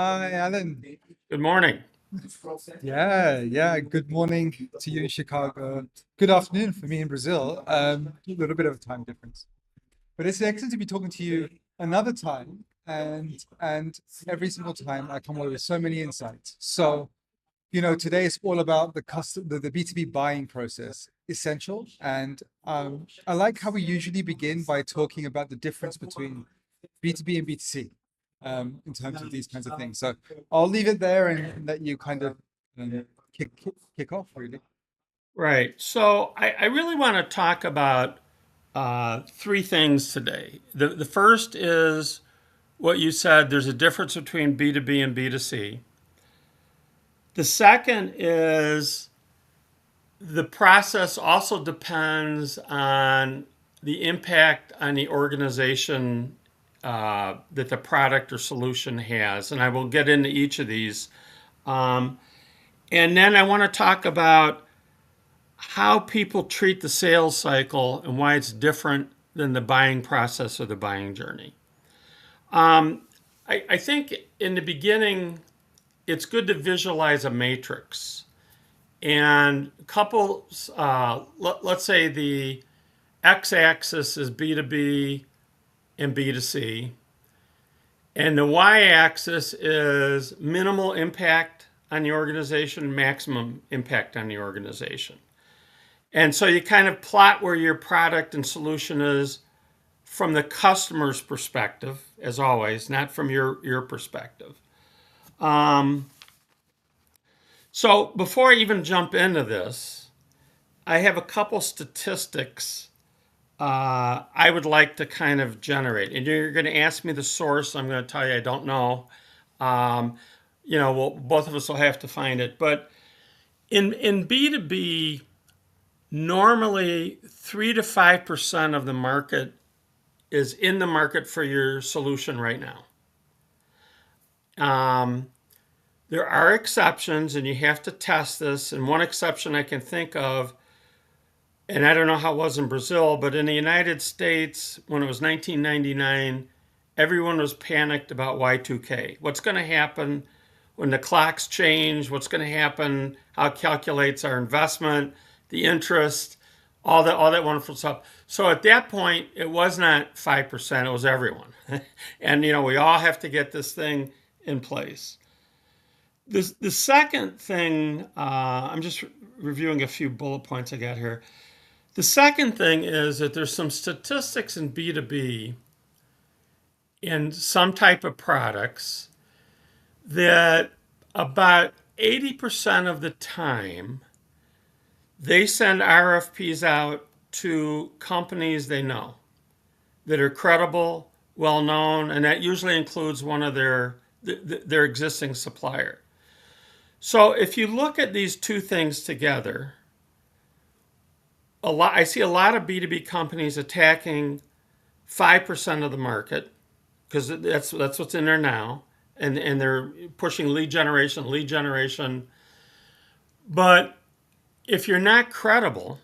Hi, Alan. Good morning. Yeah. Good morning to you in Chicago. Good afternoon for me in Brazil. A little bit of a time difference, but it's excellent to be talking to you another time. And every single time I come away with so many insights. So, today is all about the B2B buying process, essential. And I like how we usually begin by talking about the difference between B2B and B2C in terms of these kinds of things. So I'll leave it there and let you kind of kick off, really. Right. So I really want to talk about three things today. The first is what you said there's a difference between B2B and B2C. The second is the process also depends on the impact on the organization that the product or solution has. And I will get into each of these. Um, and then I want to talk about how people treat the sales cycle and why it's different than the buying process or the buying journey. Um, I think in the beginning, it's good to visualize a matrix and couples, let's say the x axis is B2B and B2C, and the y axis is minimal impact on the organization, maximum impact on the organization. And so you kind of plot where your product and solution is from the customer's perspective, as always, not from your perspective. Um, so before I even jump into this, I have a couple statistics I would like to kind of generate. And you're going to ask me the source. I'm going to tell you I don't know. Um, both of us will have to find it. But in B2B, normally 3 to 5% of the market is in the market for your solution right now. Um, there are exceptions, and you have to test this. And one exception I can think of, and I don't know how it was in Brazil, but in the United States, when it was 1999, everyone was panicked about Y2K. What's going to happen when the clocks change? What's going to happen? How it calculates our investment, the interest, all that wonderful stuff. So at that point, it was not 5%, it was everyone. And we all have to get this thing in place. The second thing, I'm just reviewing a few bullet points I got here. The second thing is that there's some statistics in B2B in some type of products that about 80% of the time they send RFPs out to companies they know that are credible, well known, and that usually includes one of their existing supplier. So if you look at these two things together, I see a lot of B2B companies attacking 5% of the market because that's what's in there now, and they're pushing lead generation. But if you're not credible,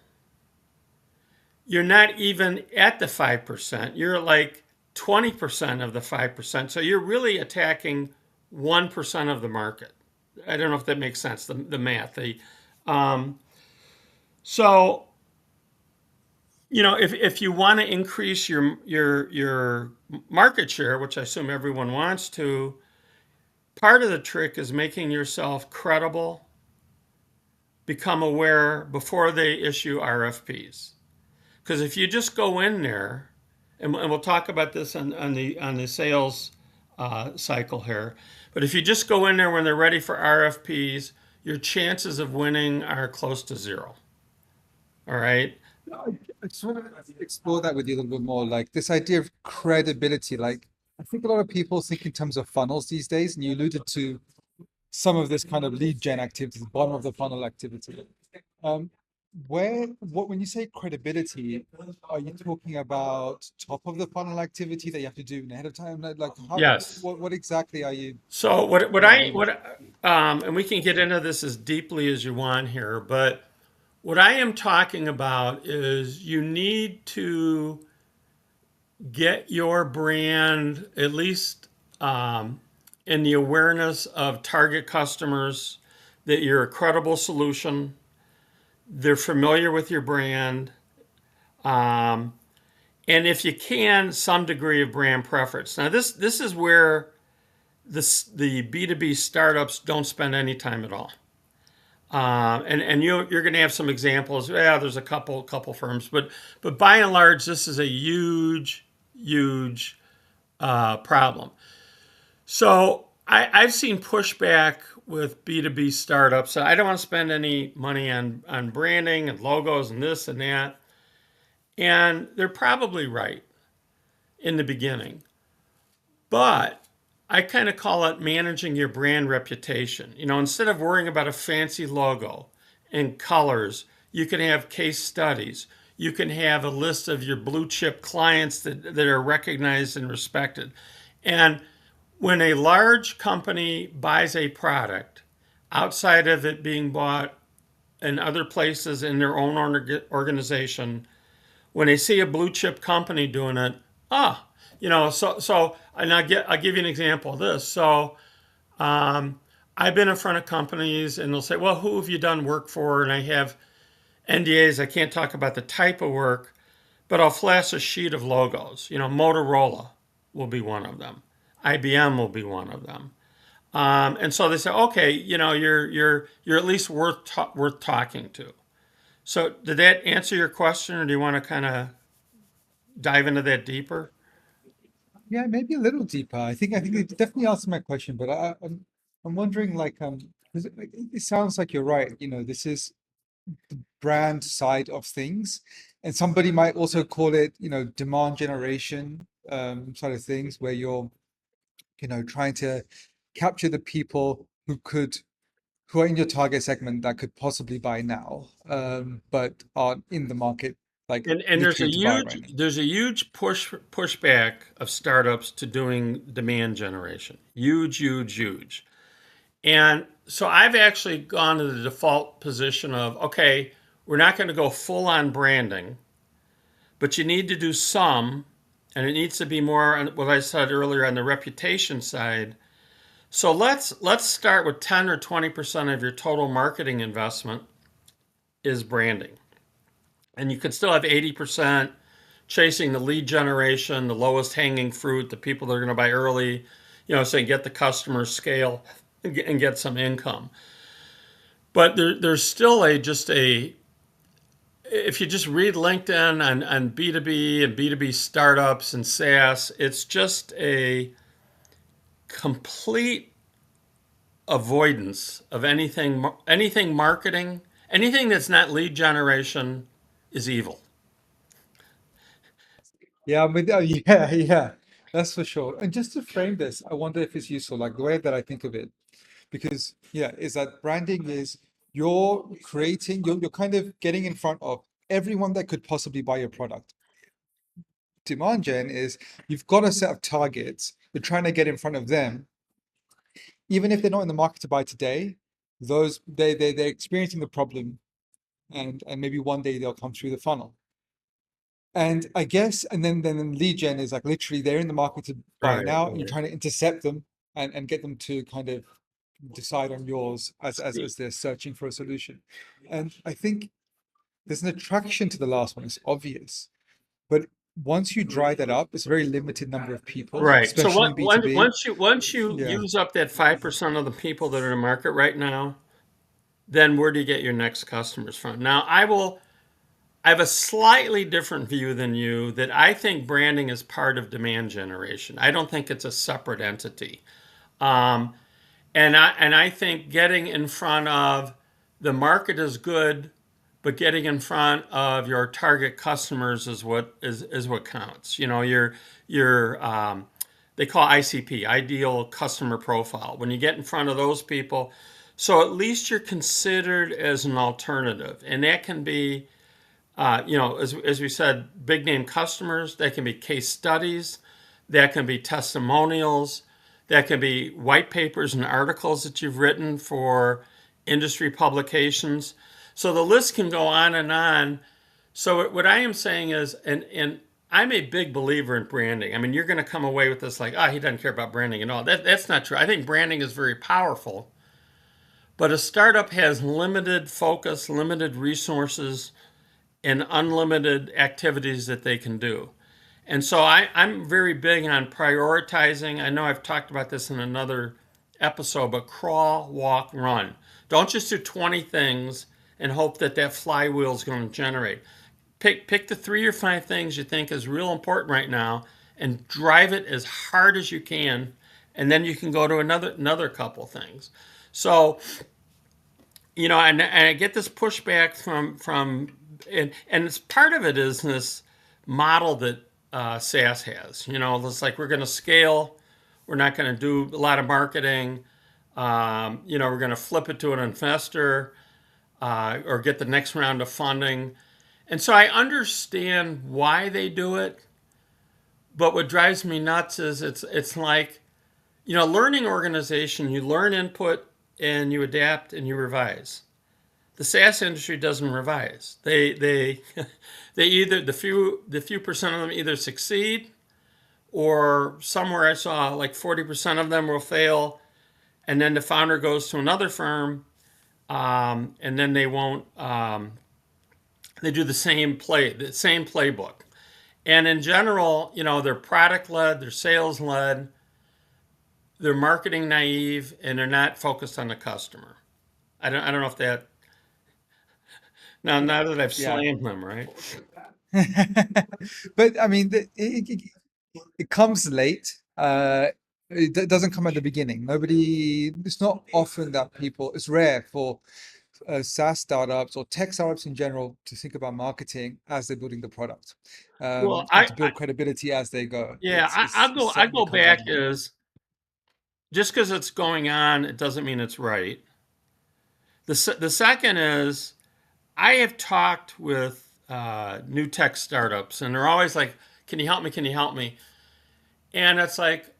you're not even at the 5%. You're like 20% of the 5%. So you're really attacking 1% of the market. I don't know if that makes sense. The math. Um, so if you want to increase your market share, which I assume everyone wants to, part of the trick is making yourself credible, become aware before they issue RFPs. Because if you just go in there, and we'll talk about this on the sales cycle here, but if you just go in there when they're ready for RFPs, your chances of winning are close to zero. All right. I just want to explore that with you a little bit more, like this idea of credibility. Like, I think a lot of people think in terms of funnels these days, and you alluded to some of this kind of lead gen activity, the bottom of the funnel activity. Um, when you say credibility, are you talking about top of the funnel activity that you have to do ahead of time? Like how, Yes. what exactly are you So alluding to? and we can get into this as deeply as you want here, but what I am talking about is you need to get your brand at least and the awareness of target customers that you're a credible solution. They're familiar with your brand. Um, and if you can, some degree of brand preference. Now, this is where the B2B startups don't spend any time at all. And you're going to have some examples. Yeah, there's a couple firms, but by and large, this is a huge problem. So I've seen pushback with B2B startups. I don't want to spend any money on branding and logos and this and that. And they're probably right in the beginning. But I kind of call it managing your brand reputation. Instead of worrying about a fancy logo and colors, you can have case studies. You can have a list of your blue chip clients that are recognized and respected. And when a large company buys a product outside of it being bought in other places in their own organization, when they see a blue chip company doing it, ah, and I'll give you an example of this. So I've been in front of companies and they'll say, well, who have you done work for? And I have NDAs. I can't talk about the type of work, but I'll flash a sheet of logos. Motorola will be one of them. IBM will be one of them. And so they say, okay, you're at least worth talking to. So did that answer your question, or do you want to kind of dive into that deeper? Yeah, maybe a little deeper. I think it definitely answered my question, but I'm wondering, like, 'cause it sounds like you're right. This is brand side of things, and somebody might also call it, demand generation side of things, where you're, trying to capture the people who are in your target segment that could possibly buy now, but aren't in the market, like And literally to buy right now. there's a huge pushback of startups to doing demand generation. Huge. And so I've actually gone to the default position of, okay, we're not going to go full on branding, but you need to do some, and it needs to be more on what I said earlier on the reputation side. So let's start with 10 or 20% of your total marketing investment is branding. And you could still have 80% chasing the lead generation, the lowest hanging fruit, the people that are going to buy early, so you get the customer scale and get some income. But there's still if you just read LinkedIn on B2B and B2B startups and SaaS, it's just a complete avoidance of anything marketing, anything that's not lead generation is evil. Yeah, I mean, yeah, yeah, that's for sure. And just to frame this, I wonder if it's useful, like the way that I think of it, because yeah, is that branding is you're kind of getting in front of everyone that could possibly buy your product. Demand gen is you've got a set of targets, you're trying to get in front of them, even if they're not in the market to buy today, they're experiencing the problem, and maybe one day they'll come through the funnel. And I guess, and then lead gen is like literally they're in the market to buy now, and you're Right. trying to intercept them and get them to kind of decide on yours as they're searching for a solution. And I think there's an attraction to the last one, it's obvious. But once you dry that up, it's a very limited number of people, Right. So especially in B2B. once you Yeah. use up that 5% of the people that are in the market right now, then where do you get your next customers from? Now, I have a slightly different view than you that I think branding is part of demand generation. I don't think it's a separate entity. Um, and I think getting in front of the market is good, but getting in front of your target customers is what counts. Your they call ICP, ideal customer profile. When you get in front of those people, so at least you're considered as an alternative, and that can be as we said, big name customers, that can be case studies, that can be testimonials, that can be white papers and articles that you've written for industry publications. So the list can go on and on. So what I am saying is, and I'm a big believer in branding. I mean, you're going to come away with this like, ah, he doesn't care about branding and all. That's not true. I think branding is very powerful, but a startup has limited focus, limited resources, and unlimited activities that they can do. And so I'm very big on prioritizing. I know I've talked about this in another episode, but crawl, walk, run. Don't just do 20 things and hope that that flywheel is going to generate. Pick the 3 or 5 things you think is real important right now and drive it as hard as you can, and then you can go to another couple things. So and I get this pushback from and it's part of it is this model that SaaS has. It's like we're going to scale, we're not going to do a lot of marketing. We're going to flip it to an investor or get the next round of funding. And so I understand why they do it, but what drives me nuts is it's like learning organization. You learn input and you adapt and you revise. The SaaS industry doesn't revise. They they either the few percent of them either succeed, or somewhere I saw like 40% of them will fail, and then the founder goes to another firm, and then they won't. They do the same playbook, and in general, they're product led, they're sales led, they're marketing naive, and they're not focused on the customer. I don't know if that now that I've Yeah. slammed them, right? But I mean, it comes late. Doesn't come at the beginning. It's not often that it's rare for SaaS startups or tech startups in general to think about marketing as they're building the product, Well, and to build credibility as they go. yeah, It's I certainly go comes down back to that. is just because it's going on, it doesn't mean it's right. The second is I have talked with new tech startups, and they're always like, "Can you help me? Can you help me?" And it's like,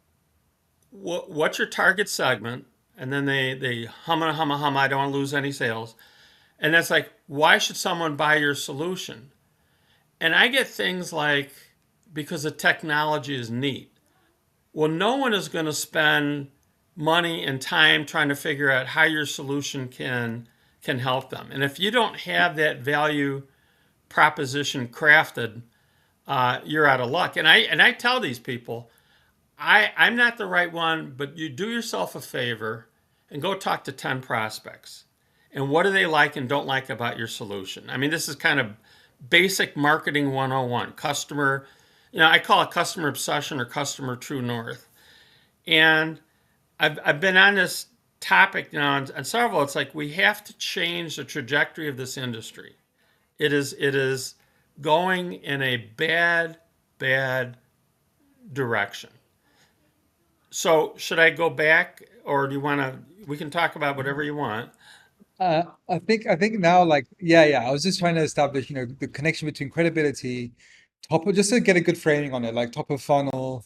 what's your target segment? And then they hum and hum and hum. I don't want to lose any sales. And that's like, why should someone buy your solution? And I get things like, because the technology is neat. Well, no one is going to spend money and time trying to figure out how your solution can help them. And if you don't have that value proposition crafted, you're out of luck. And I tell these people, I'm not the right one, but you do yourself a favor and go talk to 10 prospects. And what do they like and don't like about your solution? I mean, this is kind of basic marketing 101. Customer, I call it customer obsession or customer true north. And I've been on this topic now and several. It's like we have to change the trajectory of this industry. It is going in a bad direction. So should I go back, or do you want to? We can talk about whatever you want. I think now, like, yeah. I was just trying to establish, the connection between credibility, just to get a good framing on it, like top of funnel,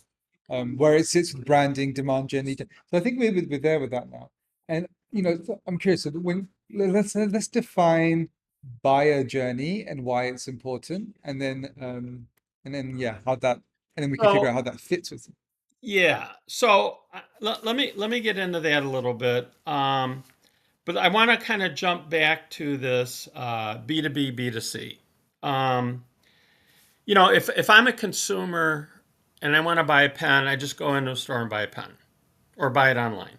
where it sits with branding, demand journey. So I think we're there with that now. And so I'm curious. So let's define buyer journey and why it's important, and then yeah, and then we can figure out So how that fits with. yeah, so let me get into that a little bit. But I want to kind of jump back to this B2B B2C. Um, if I'm a consumer and I want to buy a pen, I just go into a store and buy a pen, or buy it online,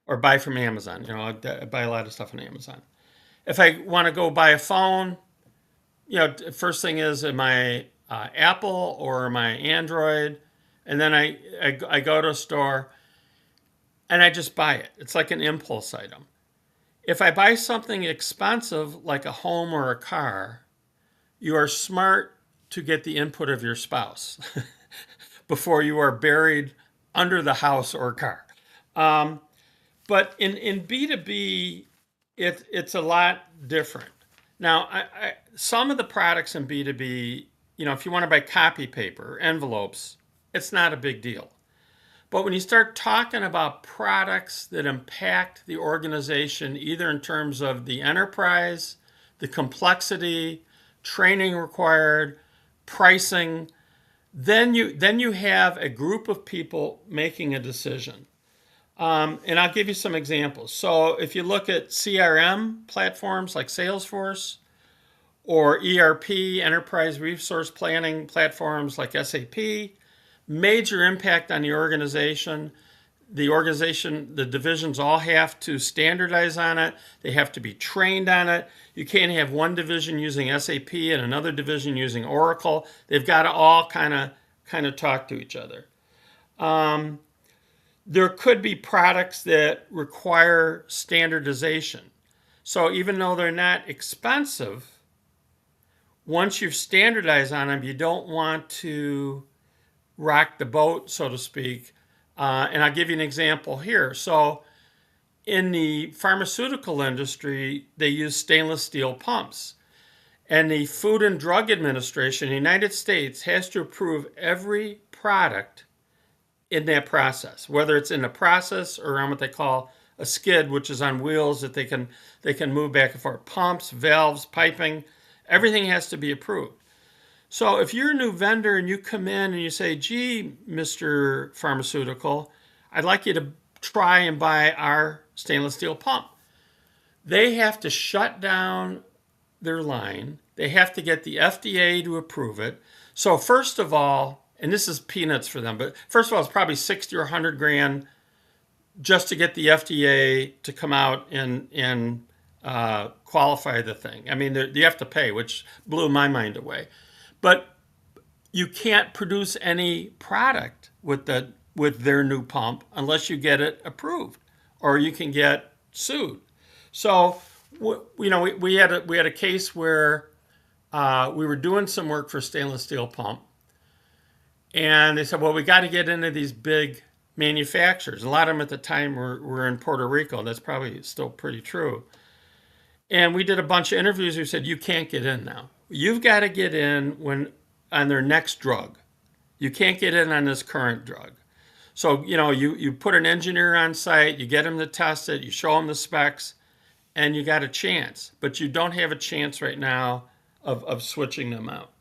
or buy from Amazon. I buy a lot of stuff on Amazon. If I want to go buy a phone, first thing is, am I Apple or am I Android? And then I go to a store and I just buy it. It's like an impulse item. If I buy something expensive like a home or a car, you are smart to get the input of your spouse before you are buried under the house or car. Um, but in B2B, it's a lot different. Now, some of the products in B2B, if you want to buy copy paper, envelopes, it's not a big deal. But when you start talking about products that impact the organization, either in terms of the enterprise, the complexity, training required, pricing, Then you have a group of people making a decision. And I'll give you some examples. So if you look at CRM platforms like Salesforce, or ERP, enterprise resource planning platforms like SAP, major impact on the organization. The divisions all have to standardize on it. They have to be trained on it. You can't have one division using SAP and another division using Oracle. They've got to all kind of talk to each other. There could be products that require standardization. So even though they're not expensive, once you've standardized on them, you don't want to rock the boat, so to speak. And I'll give you an example here. So in the pharmaceutical industry, they use stainless steel pumps. And the Food and Drug Administration in the United States has to approve every product in that process, whether it's in the process or on what they call a skid, which is on wheels that they can move back and forth. Pumps, valves, piping, everything has to be approved. So if you're a new vendor and you come in and you say, gee, Mr. Pharmaceutical, I'd like you to try and buy our stainless steel pump. They have to shut down their line. They have to get the FDA to approve it. So first of all, and this is peanuts for them, but first of all, it's probably 60 or 100 grand just to get the FDA to come out and qualify the thing. I mean, you have to pay, which blew my mind away. But you can't produce any product with their new pump unless you get it approved, or you can get sued. So, we had a case where we were doing some work for stainless steel pump, and they said, well, we got to get into these big manufacturers. A lot of them at the time were in Puerto Rico. That's probably still pretty true. And we did a bunch of interviews. We said, you can't get in now. You've got to get in on their next drug. You can't get in on this current drug. So, you put an engineer on site, you get him to test it, you show him the specs, and you got a chance. But you don't have a chance right now of switching them out.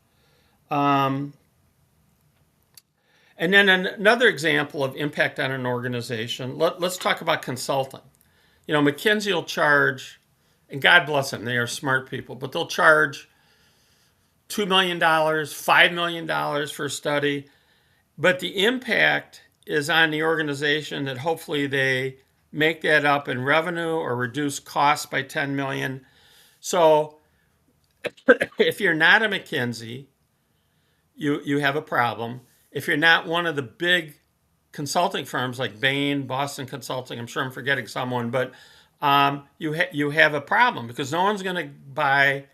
And then another example of impact on an organization, let's talk about consulting. McKinsey will charge, and God bless them, they are smart people, but they'll charge $2 million, $5 million for a study. But the impact is on the organization that hopefully they make that up in revenue or reduce costs by 10 million. So if you're not a McKinsey, you have a problem. If you're not one of the big consulting firms like Bain, Boston Consulting, I'm sure I'm forgetting someone, but you have a problem because no one's going to buy,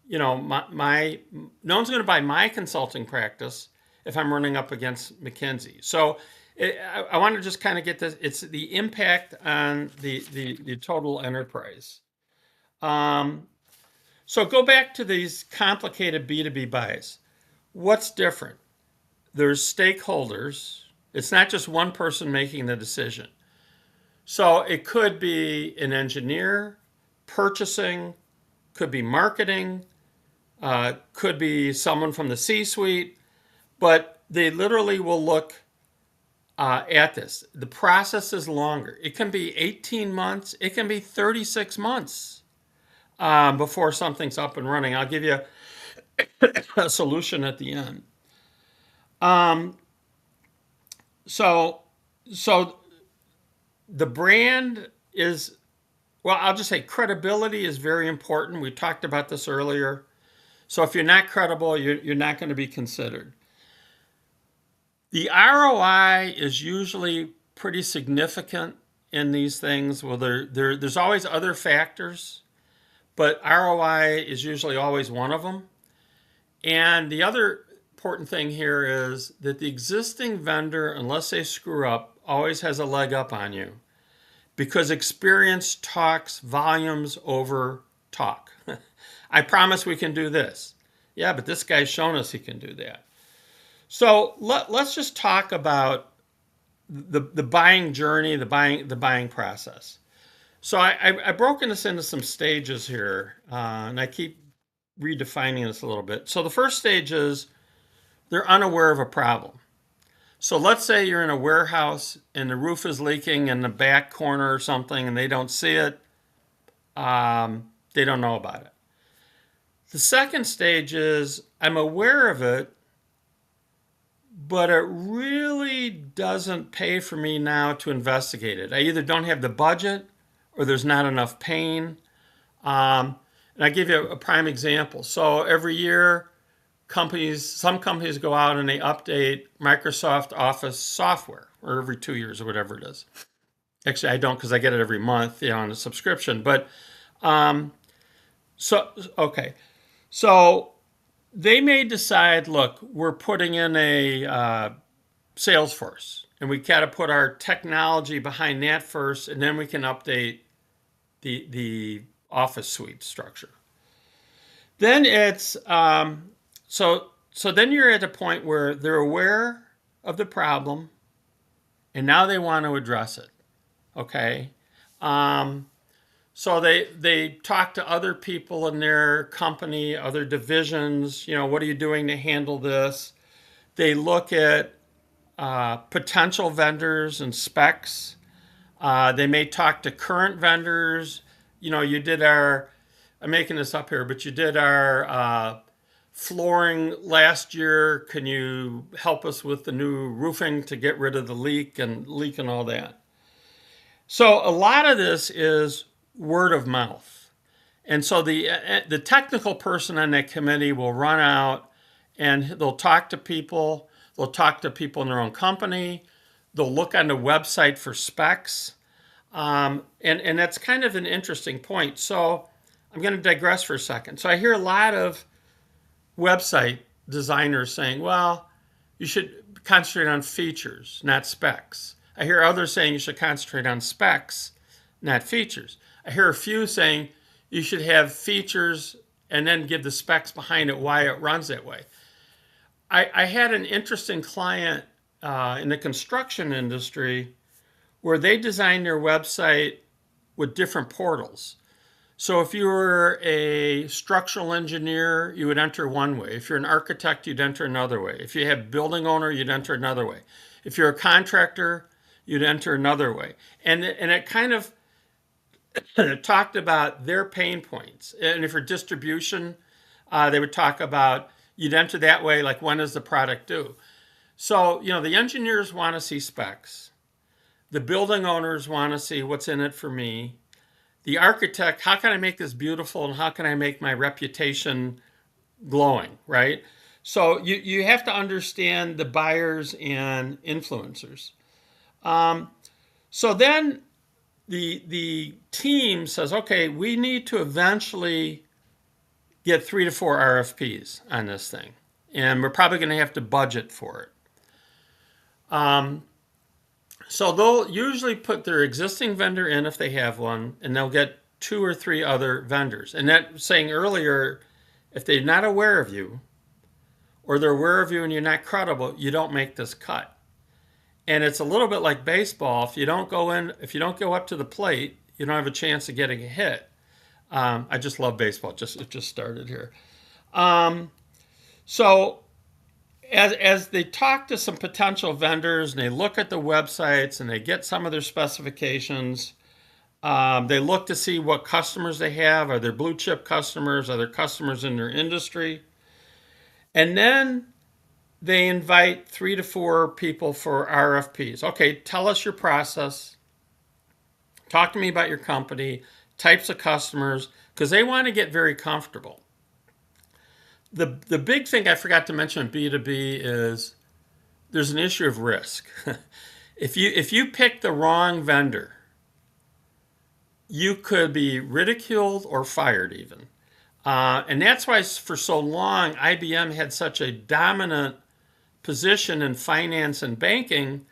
no one's going to buy my consulting practice if I'm running up against McKinsey. So I want to just kind of get this. It's the impact on the total enterprise. So go back to these complicated B2B buys. What's different? There's stakeholders. It's not just one person making the decision. So it could be an engineer, purchasing, could be marketing, could be someone from the C-suite, but they literally will look at this. The process is longer. It can be 18 months. It can be 36 months before something's up and running. I'll give you a solution at the end. So the brand is, well, I'll just say credibility is very important. We talked about this earlier. So if you're not credible, you're not going to be considered. The ROI is usually pretty significant in these things. Well, there's always other factors, but ROI is usually always one of them. And the other important thing here is that the existing vendor, unless they screw up, always has a leg up on you because experience talks volumes over talk. I promise we can do this. Yeah, but this guy's shown us he can do that. So let's just talk about the buying journey, the buying process. So I've broken this into some stages here, and I keep redefining this a little bit. So the first stage is they're unaware of a problem. So let's say you're in a warehouse and the roof is leaking in the back corner or something and they don't see it. They don't know about it. The second stage is I'm aware of it, but it really doesn't pay for me now to investigate it. I either don't have the budget or there's not enough pain. And I give you a prime example. So every year, some companies go out and they update Microsoft Office software, or every 2 years or whatever it is. Actually, I don't because I get it every month, on a subscription. But so okay, so they may decide, look, we're putting in a Salesforce, and we got to put our technology behind that first, and then we can update the Office suite structure. Then it's so then you're at a point where they're aware of the problem, and now they want to address it. Okay, so they talk to other people in their company, other divisions. What are you doing to handle this? They look at potential vendors and specs. They may talk to current vendors. You did I'm making this up here, but you did our flooring last year. Can you help us with the new roofing to get rid of the leak and all that? So a lot of this is word of mouth. And so the technical person on that committee will run out and they'll talk to people. They'll talk to people in their own company. They'll look on the website for specs. And that's kind of an interesting point. So I'm going to digress for a second. So I hear a lot of website designers saying, well, you should concentrate on features, not specs. I hear others saying you should concentrate on specs, not features. I hear a few saying you should have features and then give the specs behind it, why it runs that way. I had an interesting client in the construction industry where they designed their website with different portals. So if you were a structural engineer, you would enter one way. If you're an architect, you'd enter another way. If you have building owner, you'd enter another way. If you're a contractor, you'd enter another way. And it kind of talked about their pain points. And if you're distribution, they would talk about you'd enter that way, like when does the product due? So, the engineers want to see specs. The building owners want to see what's in it for me. The architect, how can I make this beautiful and how can I make my reputation glowing, right? So you have to understand the buyers and influencers. So then the team says, okay, we need to eventually get 3 to 4 RFPs on this thing. And we're probably going to have to budget for it. So they'll usually put their existing vendor in if they have one, and they'll get 2 or 3 other vendors. And that saying earlier, if they're not aware of you, or they're aware of you and you're not credible, you don't make this cut. And it's a little bit like baseball. If you don't go up to the plate, you don't have a chance of getting a hit. I just love baseball. It just started here. So as they talk to some potential vendors and they look at the websites and they get some of their specifications, they look to see what customers they have. Are there blue chip customers? Are there customers in their industry? And then they invite 3 to 4 people for RFPs. Okay, tell us your process. Talk to me about your company, types of customers, because they want to get very comfortable. The big thing I forgot to mention in B2B is there's an issue of risk. If you pick the wrong vendor, you could be ridiculed or fired even. And that's why for so long IBM had such a dominant position in finance and banking.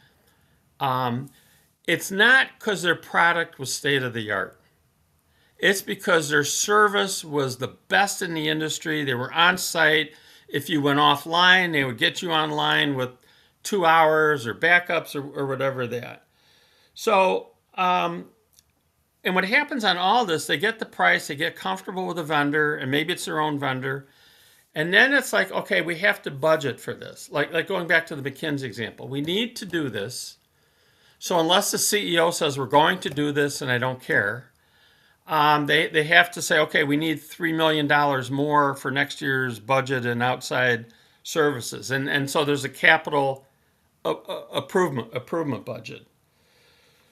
It's not because their product was state of the art. It's because their service was the best in the industry. They were on site. If you went offline, they would get you online with 2 hours or backups or whatever that. So, and what happens on all this, they get the price, they get comfortable with the vendor, and maybe it's their own vendor. And then it's like, okay, we have to budget for this. Like going back to the McKinsey example, we need to do this. So unless the CEO says we're going to do this and I don't care, they have to say, okay, we need $3 million more for next year's budget and outside services. And so there's a capital improvement budget.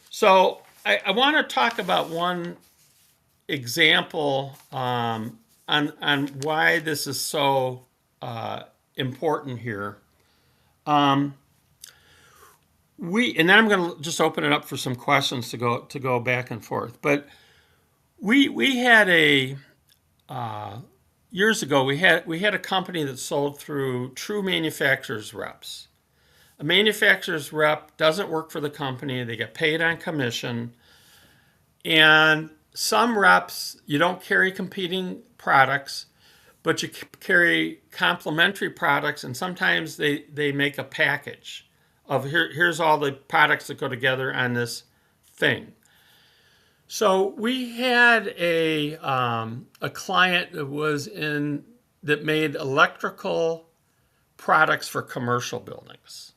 So I want to talk about one example on why this is so important here. And then I'm going to just open it up for some questions to go back and forth. But we had years ago we had a company that sold through true manufacturers reps. A manufacturer's rep doesn't work for the company. They get paid on commission. And some reps, you don't carry competing products, but you carry complementary products. And sometimes they make a package of here's all the products that go together on this thing. So we had a client that made electrical products for commercial buildings.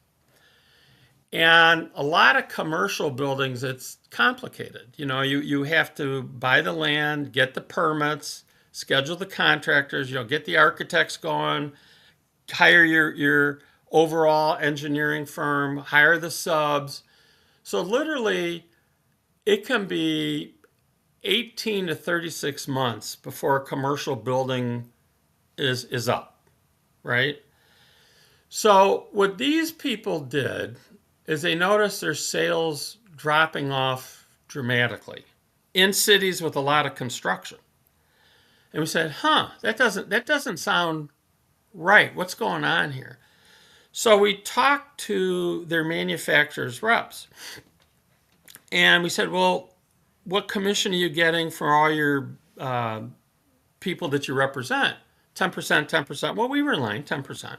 And a lot of commercial buildings, it's complicated. You have to buy the land, get the permits, schedule the contractors, get the architects going, hire your overall engineering firm, hire the subs. So literally, it can be 18 to 36 months before a commercial building is up, right? So what these people did is they noticed their sales dropping off dramatically in cities with a lot of construction. And we said, that doesn't sound right. What's going on here? So we talked to their manufacturers reps. And we said, well, what commission are you getting for all your people that you represent? 10%, 10%. Well, we were in line, 10%.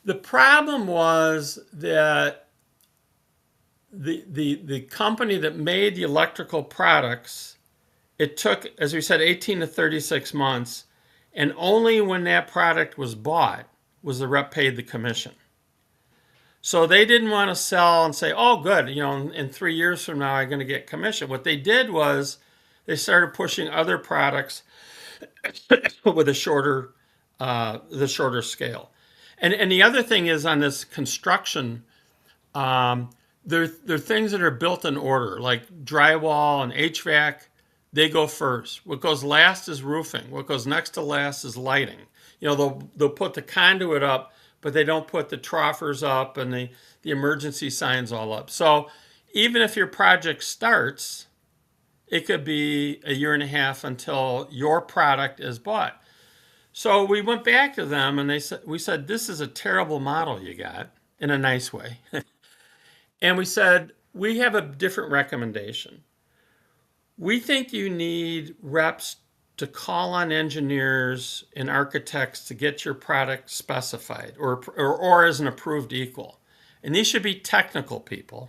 The problem was that the company that made the electrical products, it took, as we said, 18 to 36 months, and only when that product was bought was the rep paid the commission. So they didn't want to sell and say, oh, good, in 3 years from now, I'm going to get commission. What they did was they started pushing other products with the shorter scale. And the other thing is on this construction, there are things that are built in order, like drywall and HVAC. They go first. What goes last is roofing. What goes next to last is lighting. They'll put the conduit up, but they don't put the troughers up and the emergency signs all up. So even if your project starts, it could be a year and a half until your product is bought. So we went back to them and we said, this is a terrible model you got, in a nice way. And we said, we have a different recommendation. We think you need reps to call on engineers and architects to get your product specified or as an approved equal. And these should be technical people.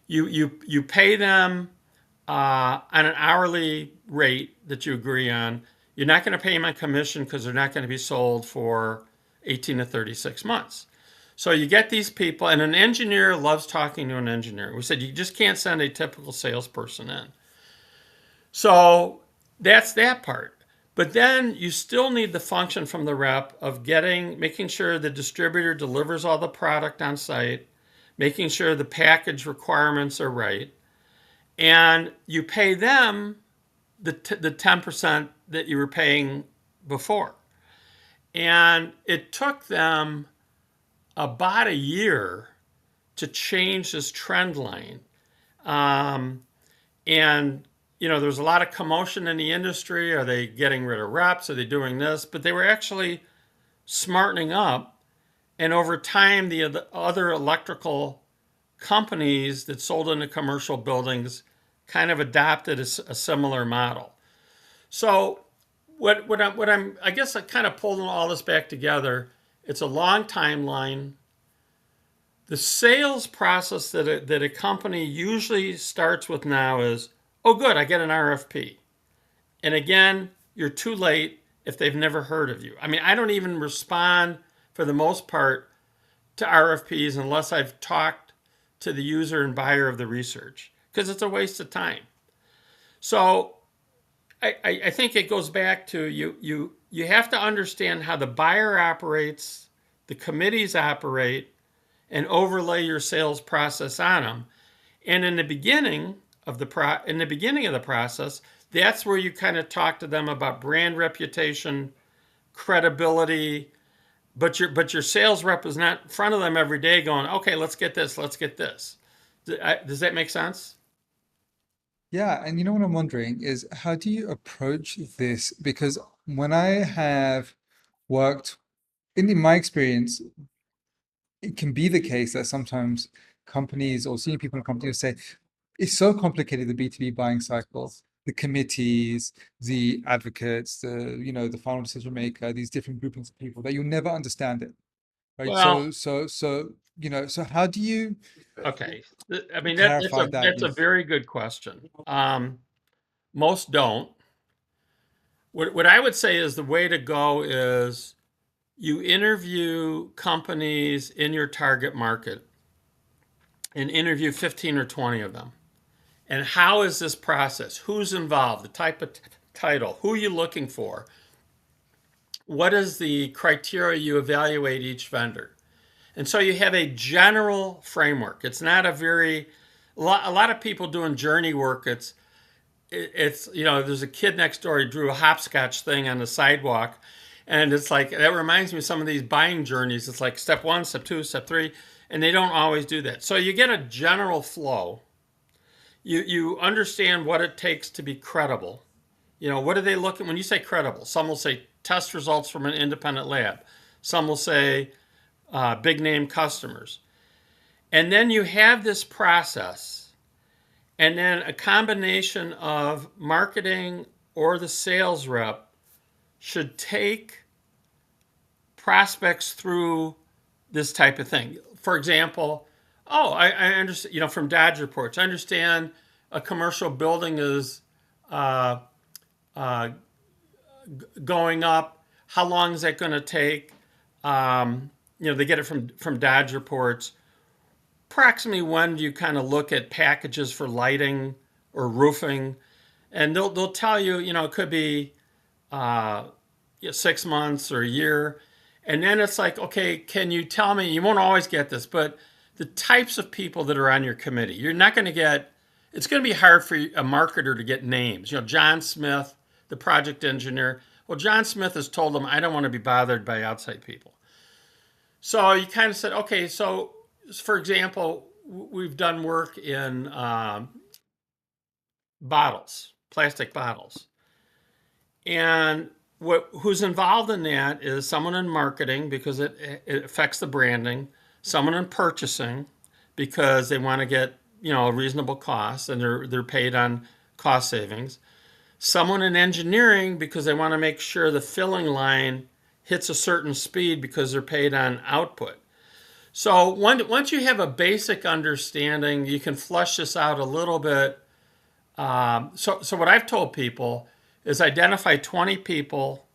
You pay them on an hourly rate that you agree on. You're not going to pay them on commission because they're not going to be sold for 18 to 36 months. So you get these people, and an engineer loves talking to an engineer. We said you just can't send a typical salesperson in. So that's that part. But then you still need the function from the rep of making sure the distributor delivers all the product on site, making sure the package requirements are right, and you pay them the 10% that you were paying before. And it took them about a year to change this trend line. And there's a lot of commotion in the industry. Are they getting rid of reps? Are they doing this? But they were actually smartening up. And over time, the other electrical companies that sold into commercial buildings kind of adopted a similar model. So I guess I kind of pulled all this back together. It's a long timeline. The sales process that a company usually starts with now is, oh, good, I get an RFP. And again, you're too late. if they've never heard of you. I mean, I don't even respond for the most part to RFPs unless I've talked to the user and buyer of the research because it's a waste of time. So I think it goes back to you have to understand how the buyer operates, the committees operate, and overlay your sales process on them. And in the beginning in the beginning of the process, that's where you kind of talk to them about brand reputation, credibility, but your sales rep is not in front of them every day going, okay, let's get this, let's get this. Does that make sense? Yeah, and you know what I'm wondering is how do you approach this? Because when I have worked in my experience, it can be the case that sometimes companies or senior people in companies say it's so complicated, the B2B buying cycle, the committees, the advocates, the final decision maker, these different groupings of people that you'll never understand it, right? Well, So how do you okay. I mean clarify that? that's a very good question. Most don't. What I would say is the way to go is you interview companies in your target market and interview 15 or 20 of them. And how is this process? Who's involved? The type of title? Who are you looking for? What is the criteria you evaluate each vendor? And so you have a general framework. It's not a lot of people doing journey work. It's there's a kid next door. He drew a hopscotch thing on the sidewalk, and it's like that reminds me of some of these buying journeys. It's like step one, step two, step three, and they don't always do that. So you get a general flow. You understand what it takes to be credible. What are they looking when you say credible? Some will say test results from an independent lab. Some will say big name customers. And then you have this process, and then a combination of marketing or the sales rep should take prospects through this type of thing. For example, I understand, from Dodge reports, I understand a commercial building is uh, uh, going up. How long is that going to take? They get it from Dodge reports. Approximately when do you kind of look at packages for lighting or roofing? And they'll tell you, it could be 6 months or a year. And then it's like, okay, can you tell me, you won't always get this, but the types of people that are on your committee, you're not going to get, it's going to be hard for a marketer to get names. John Smith, the project engineer. Well, John Smith has told them, I don't want to be bothered by outside people. So you kind of said, okay, so for example, we've done work in bottles, plastic bottles. And who's involved in that is someone in marketing because it affects the branding, someone in purchasing because they want to get a reasonable cost and they're paid on cost savings, someone in engineering because they want to make sure the filling line hits a certain speed because they're paid on output. So once you have a basic understanding, you can flush this out a little bit. So what I've told people is identify 20 people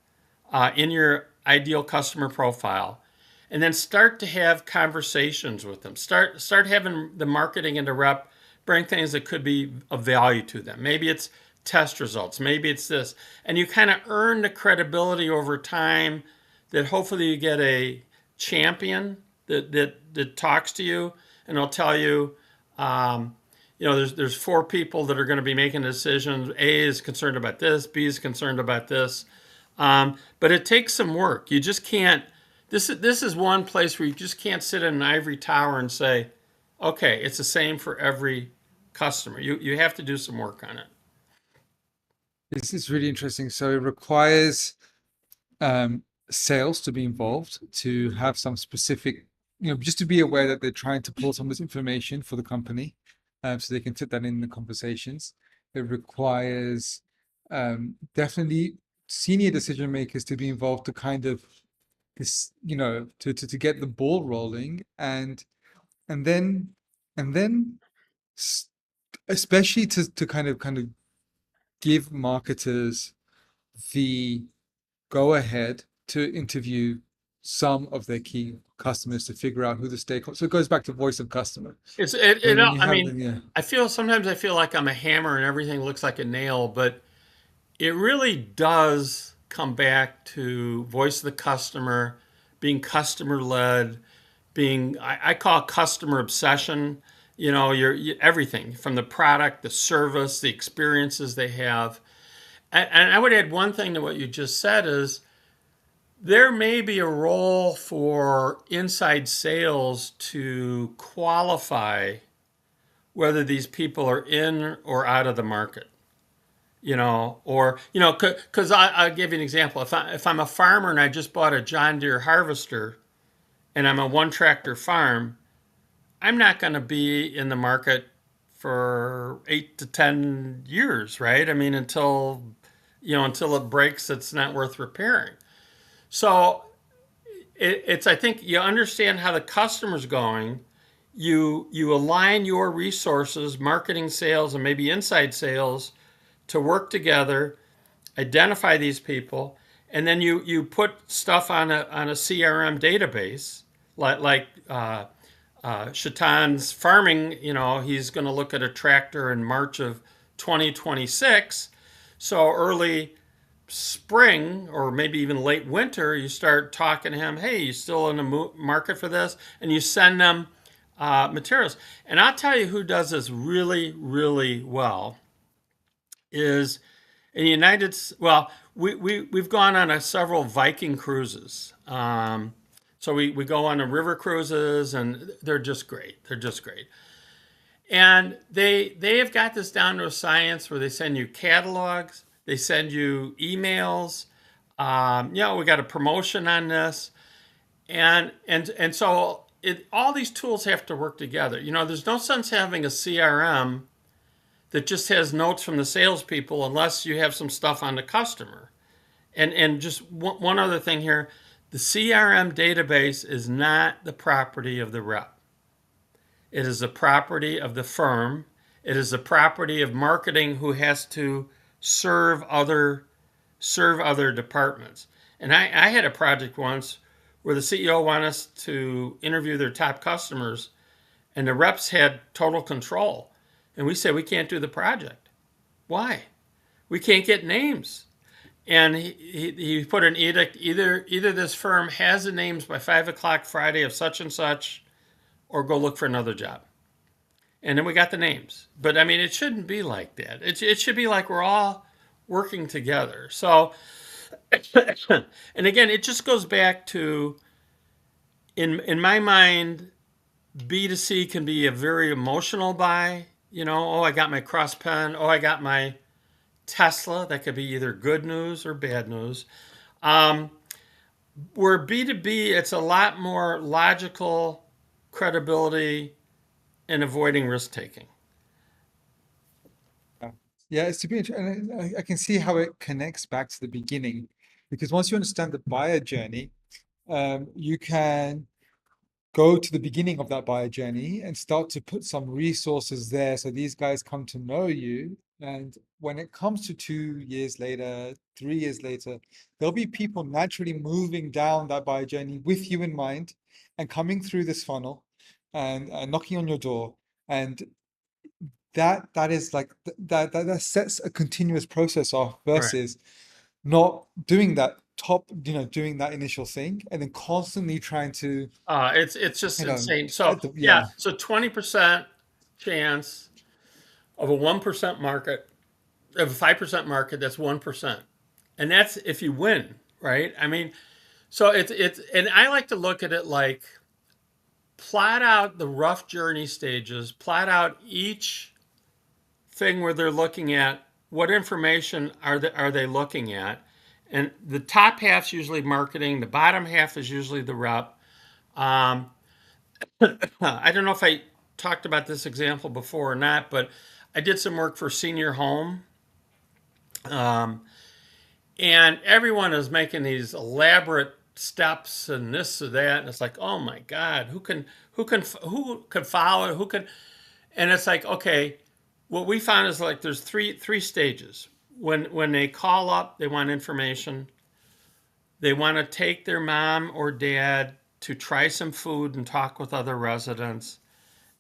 in your ideal customer profile, and then start to have conversations with them. Start having the marketing and the rep bring things that could be of value to them. Maybe it's test results. Maybe it's this, and you kind of earn the credibility over time that hopefully you get a champion that talks to you and they'll tell you. There's four people that are going to be making a decision. A is concerned about this. B is concerned about this. But it takes some work. You just can't. This is one place where you just can't sit in an ivory tower and say, okay, it's the same for every customer. You have to do some work on it. This is really interesting. So it requires um, sales to be involved, to have some specific, just to be aware that they're trying to pull some of this information for the company, so they can fit that in the conversations. It requires definitely senior decision makers to be involved to kind of this, to get the ball rolling, and then and then s- especially to kind of give marketers the go ahead to interview some of their key customers to figure out who the stakeholders. So it goes back to voice of customer. When you I have mean, the, yeah. sometimes I feel like I'm a hammer and everything looks like a nail, but it really does come back to voice of the customer, being customer led, being, I call it customer obsession. Everything from the product, the service, the experiences they have. And I would add one thing to what you just said is there may be a role for inside sales to qualify whether these people are in or out of the market. Because I'll give you an example. If I'm a farmer and I just bought a John Deere harvester and I'm a one tractor farm, I'm not going to be in the market for 8 to 10 years, right? I mean, until it breaks, it's not worth repairing. So I think you understand how the customer's going. You align your resources, marketing, sales, and maybe inside sales, to work together, identify these people, and then you put stuff on a CRM database, like Shatan's farming. He's going to look at a tractor in March of 2026. So early spring or maybe even late winter, you start talking to him. Hey, you still in the market for this? And you send them materials. And I'll tell you who does this really, really well is in the well, we've gone on several Viking cruises. So we go on the river cruises and they're just great. They're just great. And they have got this down to a science where they send you catalogs, they send you emails. We got a promotion on this, and so all these tools have to work together. There's no sense having a CRM that just has notes from the salespeople unless you have some stuff on the customer. And just one other thing here, the CRM database is not the property of the rep. It is the property of the firm. It is the property of marketing, who has to serve other departments. And I had a project once where the CEO wanted us to interview their top customers, and the reps had total control. And we said, we can't do the project. Why? We can't get names. And he put an edict, either this firm has the names by 5 o'clock Friday of such and such, or go look for another job. And then we got the names. But I mean, it shouldn't be like that. It should be like we're all working together. So, and again, it just goes back to, in my mind, B2C can be a very emotional buy. Oh, I got my cross pen. Oh, I got my Tesla. That could be either good news or bad news. Where B2B, it's a lot more logical, credibility, and avoiding risk taking. Yeah, it's to be interesting. And I can see how it connects back to the beginning, because once you understand the buyer journey, you can go to the beginning of that buyer journey and start to put some resources there. So these guys come to know you. And when it comes to 2 years later, 3 years later, there'll be people naturally moving down that buyer journey with you in mind and coming through this funnel and knocking on your door. And that is like that sets a continuous process off Right. versus not doing that doing that initial thing and then constantly trying to, It's just you know, insane. So yeah. so 20% chance of a 1% market, of a 5% market, that's 1%. And that's if you win, right? I mean, so and I like to look at it like, plot out the rough journey stages, plot out each thing where they're looking at what information are they looking at, and the top half's usually marketing, the bottom half is usually the rep. Um, I don't know if I talked about this example before or not, but I did some work for senior home, um, and everyone is making these elaborate steps and this or that, and it's like, oh my god, who can follow it, who can. And it's like, okay, what we found is like there's three stages. When they call up, they want information. They want to take their mom or dad to try some food and talk with other residents,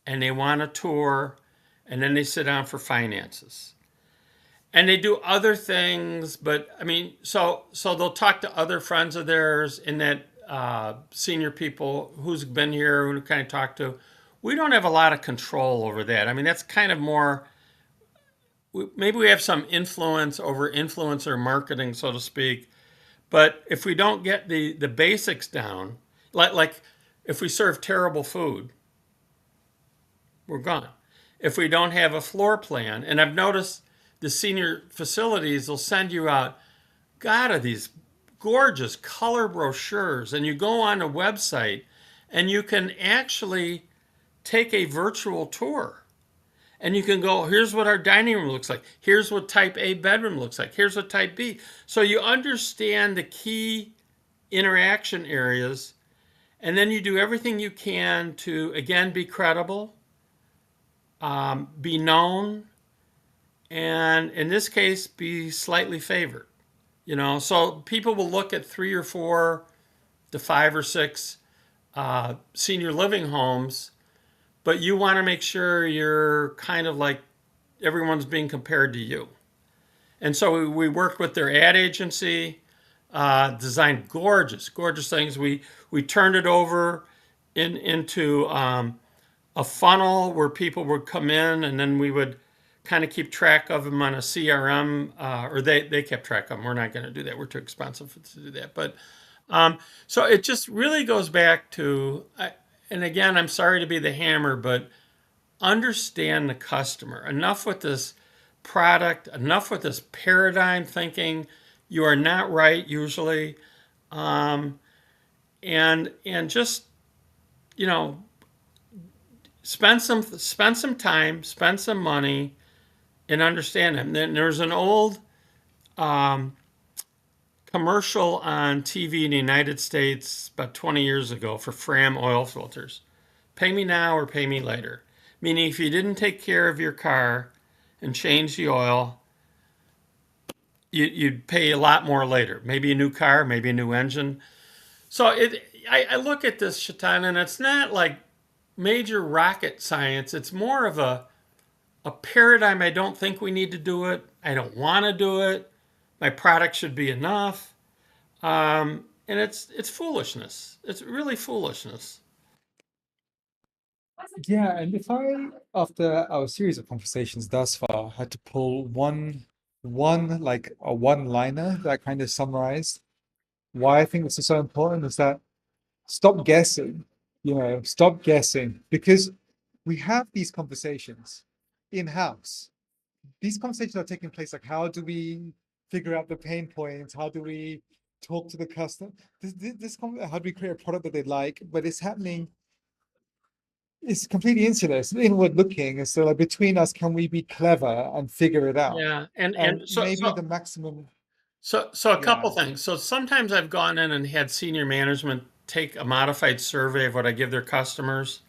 and they want a tour, and then they sit down for finances. And they do other things, but I mean, so they'll talk to other friends of theirs in that senior people who's been here, who kind of talk to. We don't have a lot of control over that. I mean, that's kind of more. Maybe we have some influence over influencer marketing, so to speak. But if we don't get the basics down, like if we serve terrible food, we're gone. If we don't have a floor plan, and I've noticed the senior facilities will send you out, God, are these gorgeous color brochures, and you go on a website and you can actually take a virtual tour. And you can go, here's what our dining room looks like. Here's what type A bedroom looks like. Here's what type B. So you understand the key interaction areas, and then you do everything you can to, again, be credible, be known, and in this case, be slightly favored. So people will look at 3 or 4 to 5 or 6 senior living homes, but you want to make sure you're kind of like everyone's being compared to you. And so we worked with their ad agency, designed gorgeous, gorgeous things. We turned it over into a funnel where people would come in, and then we would kind of keep track of them on a CRM, or they kept track of them. We're not going to do that. We're too expensive to do that. But so it just really goes back to, and again, I'm sorry to be the hammer, but understand the customer. Enough with this product, enough with this paradigm thinking. You are not right usually. And just, you know, spend some time, spend some money, and understand them. Then there's an old commercial on TV in the United States about 20 years ago for Fram oil filters. Pay me now or pay me later. Meaning, if you didn't take care of your car and change the oil, you'd pay a lot more later. Maybe a new car, maybe a new engine. So I look at this, Shaitan, and it's not like major rocket science. It's more of a paradigm. I don't think we need to do it. I don't want to do it. My product should be enough. And it's foolishness. It's really foolishness. Yeah, and if I, after our series of conversations thus far, had to pull one like a one-liner that kind of summarized why I think this is so important, is that stop guessing, stop guessing, because we have these conversations in-house. These conversations are taking place like, how do we figure out the pain points? How do we talk to the customer? How do we create a product that they like? But it's happening, it's completely insular. It's inward looking. So like between us, can we be clever and figure it out? Yeah, And and maybe the maximum, so a yeah, couple things. So sometimes I've gone in and had senior management take a modified survey of what I give their customers,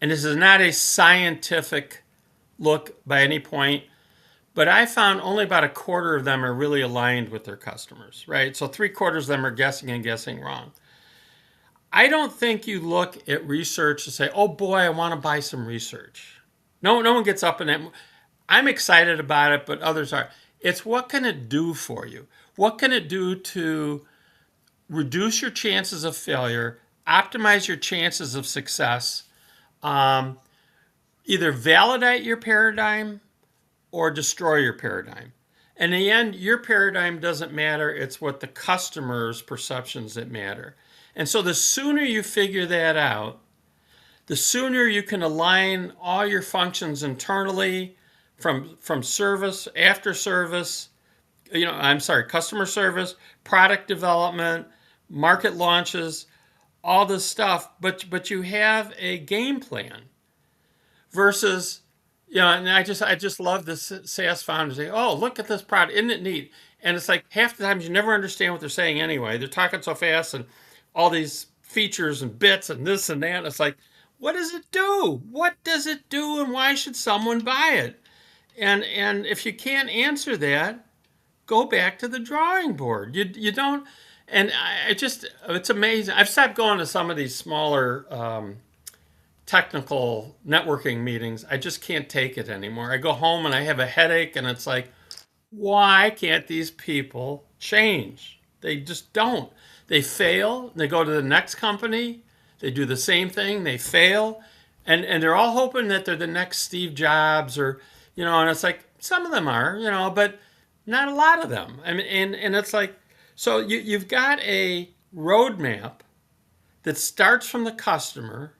and this is not a scientific look by any point, but I found only about a quarter of them are really aligned with their customers, right? So 3/4 of them are guessing and guessing wrong. I don't think you look at research to say, "Oh boy, I want to buy some research." No one gets up in that. I'm excited about it, but others are. It's what can it do for you? What can it do to reduce your chances of failure, optimize your chances of success, either validate your paradigm or destroy your paradigm. In the end, your paradigm doesn't matter. It's what the customer's perceptions that matter. And so the sooner you figure that out, the sooner you can align all your functions internally, from service, after service, customer service, product development, market launches, all this stuff, but you have a game plan versus, and I just love this SaaS founders say, "Oh, look at this product, isn't it neat?" And it's like half the times you never understand what they're saying anyway. They're talking so fast and all these features and bits and this and that. And it's like, what does it do? What does it do, and why should someone buy it? And if you can't answer that, go back to the drawing board. You don't. And I just, it's amazing. I've stopped going to some of these smaller technical networking meetings. I just can't take it anymore. I go home and I have a headache, and it's like, why can't these people change? They just don't. They fail, they go to the next company, they do the same thing, they fail, and they're all hoping that they're the next Steve Jobs or, and it's like some of them are, but not a lot of them. I mean, and it's like, so you've got a roadmap that starts from the customer,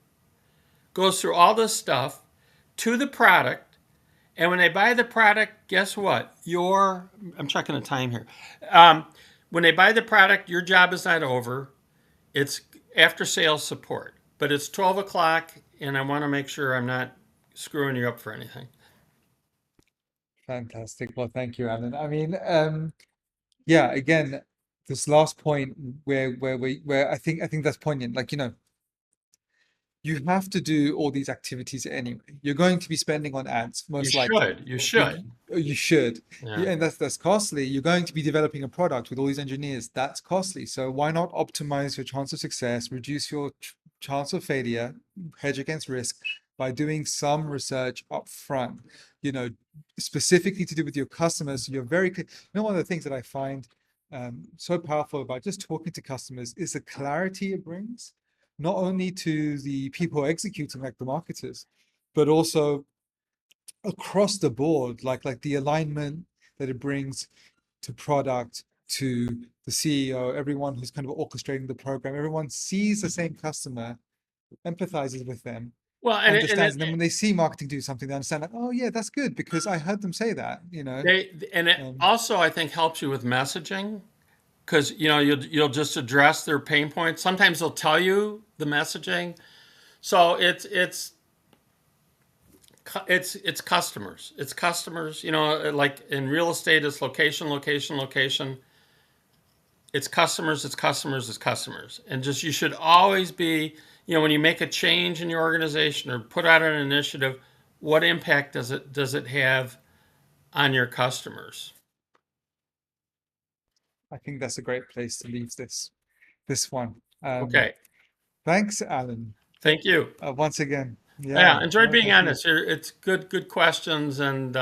goes through all this stuff to the product, and when they buy the product, guess what? I'm checking the time here. When they buy the product, your job is not over. It's after sales support, but it's 12 o'clock, and I want to make sure I'm not screwing you up for anything. Fantastic. Well, thank you, Alan. I mean, yeah, again, this last point where I think that's poignant. Like, you have to do all these activities anyway. You're going to be spending on ads, You most likely. should. You You, should. you should. Yeah. Yeah, and that's costly. You're going to be developing a product with all these engineers. That's costly. So why not optimize your chance of success, reduce your chance of failure, hedge against risk by doing some research up front, you know, specifically to do with your customers. So you're very clear. One of the things that I find so powerful about just talking to customers is the clarity it brings not only to the people who are executing, like the marketers, but also across the board, like the alignment that it brings to product, to the CEO, everyone who's kind of orchestrating the program. Everyone sees the same customer, empathizes with them, Well, understands. And then when they see marketing do something, they understand, like, oh yeah, that's good because I heard them say that. it Um, also, I think, helps you with messaging because you'll just address their pain points. Sometimes they'll tell you the messaging. So it's customers. It's customers. Like in real estate, it's location, location, location. It's customers. It's customers. It's customers. And just you should always be. When you make a change in your organization or put out an initiative, what impact does it have on your customers? I think that's a great place to leave this one. Okay. Thanks, Alan, Thank you. once again. Yeah, Yeah, enjoyed no, being thank on you. this. It's good questions, and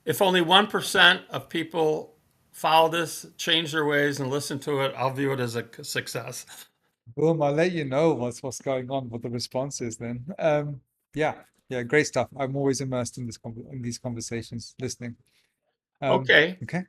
if only 1% of people follow this, change their ways, and listen to it, I'll view it as a success. Boom, I'll let you know what's going on, what the response is then. Yeah, yeah, great stuff. I'm always immersed in in these conversations, listening. Okay. Okay.